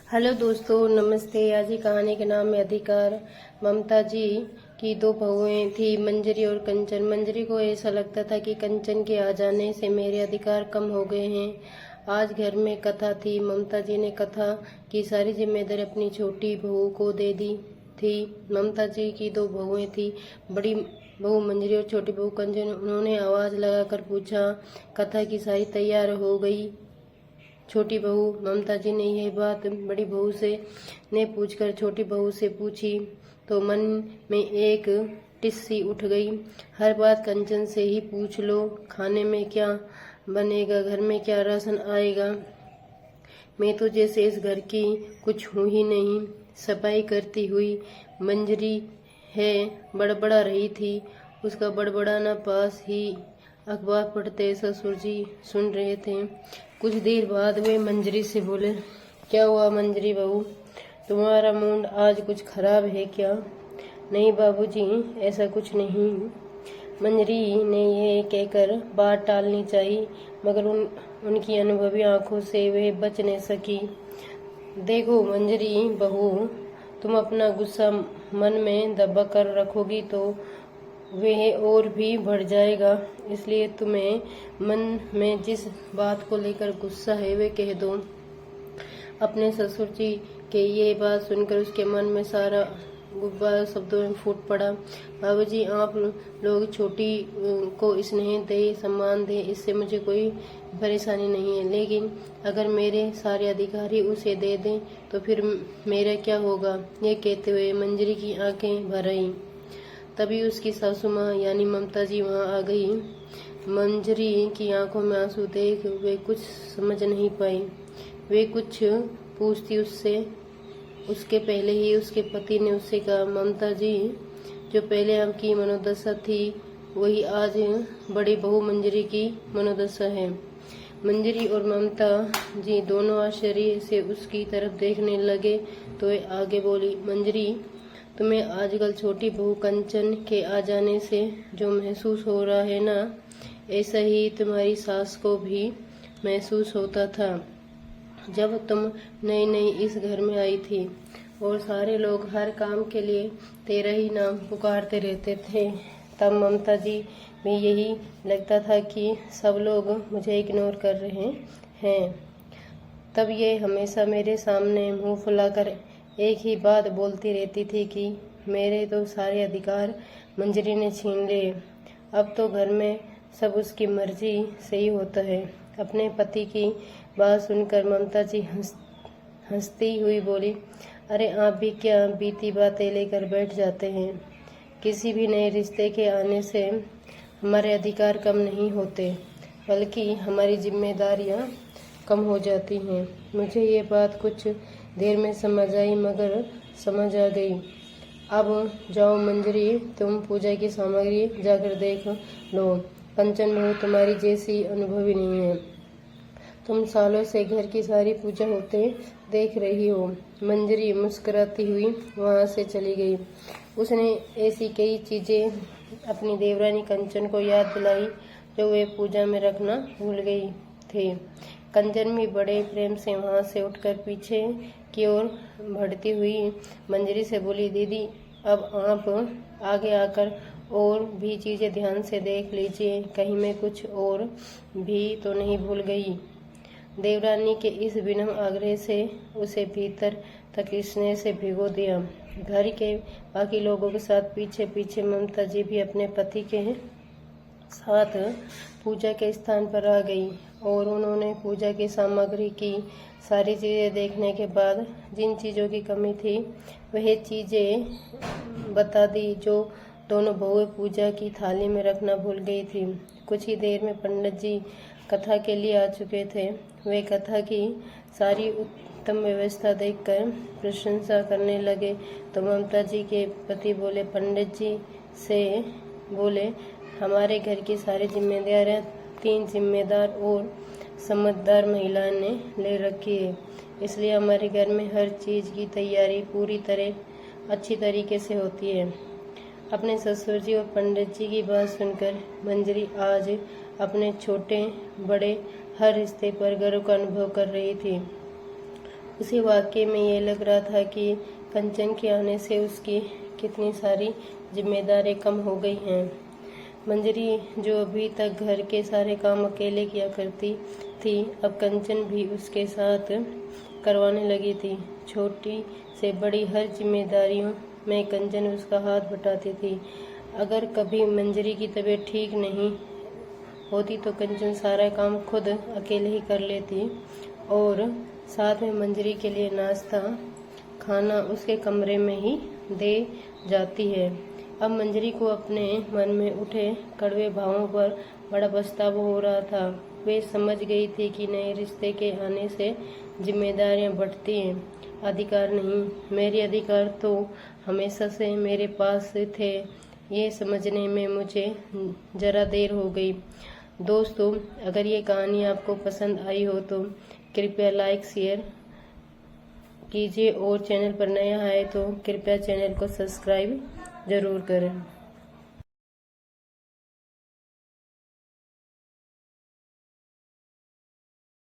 Hello दोस्तों, नमस्ते। आज की कहानी के नाम है अधिकार। ममता जी की दो बहुएं थी, मंजरी और कंचन। मंजरी को ऐसा लगता था कि कंचन के आ जाने से मेरे अधिकार कम हो गए हैं। आज घर में कथा थी। ममता जी ने कथा की सारी जिम्मेदारी अपनी छोटी बहू को दे दी थी। ममता जी की दो बहुएं थी, बड़ी बहू मंजरी और छोटी बहू कंचन। उन्होंने आवाज लगाकर पूछा, कथा की सारी तैयार हो गई? छोटी बहू ममता जी ने यह बात बड़ी बहू से ने पूछकर छोटी बहू से पूछी तो मन में एक टिस्सी उठ गई। हर बात कंचन से ही पूछ लो। खाने में क्या बनेगा, घर में क्या राशन आएगा? मैं तो जैसे इस घर की कुछ हूँ ही नहीं। सफाई करती हुई मंजरी है बड़बड़ा रही थी। उसका बड़बड़ाना पास ही अखबार पढ़ते ससुर जी सुन रहे थे। कुछ देर बाद वे मंजरी से बोले, क्या हुआ मंजरी बहू, तुम्हारा मूड आज कुछ खराब है क्या? नहीं बाबूजी, ऐसा कुछ नहीं। मंजरी ने यह कहकर बात टालनी चाहिए, मगर उनकी अनुभवी आंखों से वह बच नहीं सकी। देखो मंजरी बहू, तुम अपना गुस्सा मन में दबा कर रखोगी तो वह और भी बढ़ जाएगा। इसलिए तुम्हें मन में जिस बात को लेकर गुस्सा है वे कह दो। अपने ससुर जी के ये बात सुनकर उसके मन में सारा गुब्बारा शब्दों में फूट पड़ा। बाबूजी, आप लोग छोटी को स्नेह दे, सम्मान दे, इससे मुझे कोई परेशानी नहीं है, लेकिन अगर मेरे सारे अधिकारी उसे दे दें तो फिर मेरा क्या होगा? ये कहते हुए मंजरी की आंखें भर आईं। तभी उसकी सासू माँ यानी ममता जी वहाँ आ गई। मंजरी की आंखों में आंसू देख वे कुछ समझ नहीं पाई। वे कुछ पूछती उससे उसके पहले ही उसके पति ने उससे कहा, ममता जी, जो पहले आपकी मनोदशा थी वही आज बड़ी बहू मंजरी की मनोदशा है। मंजरी और ममता जी दोनों आश्चर्य से उसकी तरफ देखने लगे तो वे आगे बोली, मंजरी, तुम्हें आजकल छोटी बहू कंचन के आ जाने से जो महसूस हो रहा है ना, ऐसा ही तुम्हारी सास को भी महसूस होता था जब तुम नई नई इस घर में आई थी और सारे लोग हर काम के लिए तेरा ही नाम पुकारते रहते थे। तब ममता जी में यही लगता था कि सब लोग मुझे इग्नोर कर रहे हैं। तब ये हमेशा मेरे सामने मुंह फुलाकर एक ही बात बोलती रहती थी कि मेरे तो सारे अधिकार मंजरी ने छीन लिए। अब तो घर में सब उसकी मर्जी से ही होता है। अपने पति की बात सुनकर ममता जी हंसती हुई बोली, अरे आप भी क्या बीती बातें लेकर बैठ जाते हैं? किसी भी नए रिश्ते के आने से हमारे अधिकार कम नहीं होते, बल्कि हमारी जिम्मेदारियां कम हो जाती हैं। मुझे ये बात कुछ देर में समझ आई, मगर समझ आ गई। अब जाओ मंजरी, तुम पूजा की सामग्री जाकर देख लो। कंचन बहू तुम्हारी जैसी अनुभवी नहीं है। तुम सालों से घर की सारी पूजा होते देख रही हो। मंजरी मुस्कुराती हुई वहां से चली गई। उसने ऐसी कई चीजें अपनी देवरानी कंचन को याद दिलाई जो वे पूजा में रखना भूल गई थी। कंचन भी बड़े प्रेम से वहां से उठकर पीछे की ओर बढ़ती हुई मंजरी से बोली, दीदी, अब आप आगे आकर और भी चीजें ध्यान से देख लीजिए, कहीं मैं कुछ और भी तो नहीं भूल गई। देवरानी के इस विनम्र आग्रह से उसे भीतर तक स्नेह से भिगो दिया। घर के बाकी लोगों के साथ पीछे पीछे ममता जी भी अपने पति के साथ पूजा के स्थान पर आ गई और उन्होंने पूजा की सामग्री की सारी चीज़ें देखने के बाद जिन चीज़ों की कमी थी वह चीज़ें बता दी जो दोनों बहुएं पूजा की थाली में रखना भूल गई थी। कुछ ही देर में पंडित जी कथा के लिए आ चुके थे। वे कथा की सारी उत्तम व्यवस्था देखकर प्रशंसा करने लगे तो ममता जी के पति बोले, पंडित जी से बोले, हमारे घर की सारी जिम्मेदारियां 3 जिम्मेदार और समझदार महिलाओं ने ले रखी है, इसलिए हमारे घर में हर चीज़ की तैयारी पूरी तरह अच्छी तरीके से होती है। अपने ससुर जी और पंडित जी की बात सुनकर मंजरी आज अपने छोटे बड़े हर रिश्ते पर गर्व का अनुभव कर रही थी। उसे वाकई में ये लग रहा था कि कंचन के आने से उसकी कितनी सारी जिम्मेदारियां कम हो गई हैं। मंजरी जो अभी तक घर के सारे काम अकेले किया करती थी, अब कंचन भी उसके साथ करवाने लगी थी। छोटी से बड़ी हर जिम्मेदारियों में कंचन उसका हाथ बटाती थी। अगर कभी मंजरी की तबीयत ठीक नहीं होती तो कंचन सारा काम खुद अकेले ही कर लेती और साथ में मंजरी के लिए नाश्ता खाना उसके कमरे में ही दे जाती है। अब मंजरी को अपने मन में उठे कड़वे भावों पर बड़ा पछतावा हो रहा था। वे समझ गई थी कि नए रिश्ते के आने से जिम्मेदारियां बढ़ती हैं, अधिकार नहीं। मेरे अधिकार तो हमेशा से मेरे पास थे, ये समझने में मुझे जरा देर हो गई। दोस्तों, अगर ये कहानी आपको पसंद आई हो तो कृपया लाइक शेयर कीजिए और चैनल पर नया आए तो कृपया चैनल को सब्सक्राइब जरूर करें।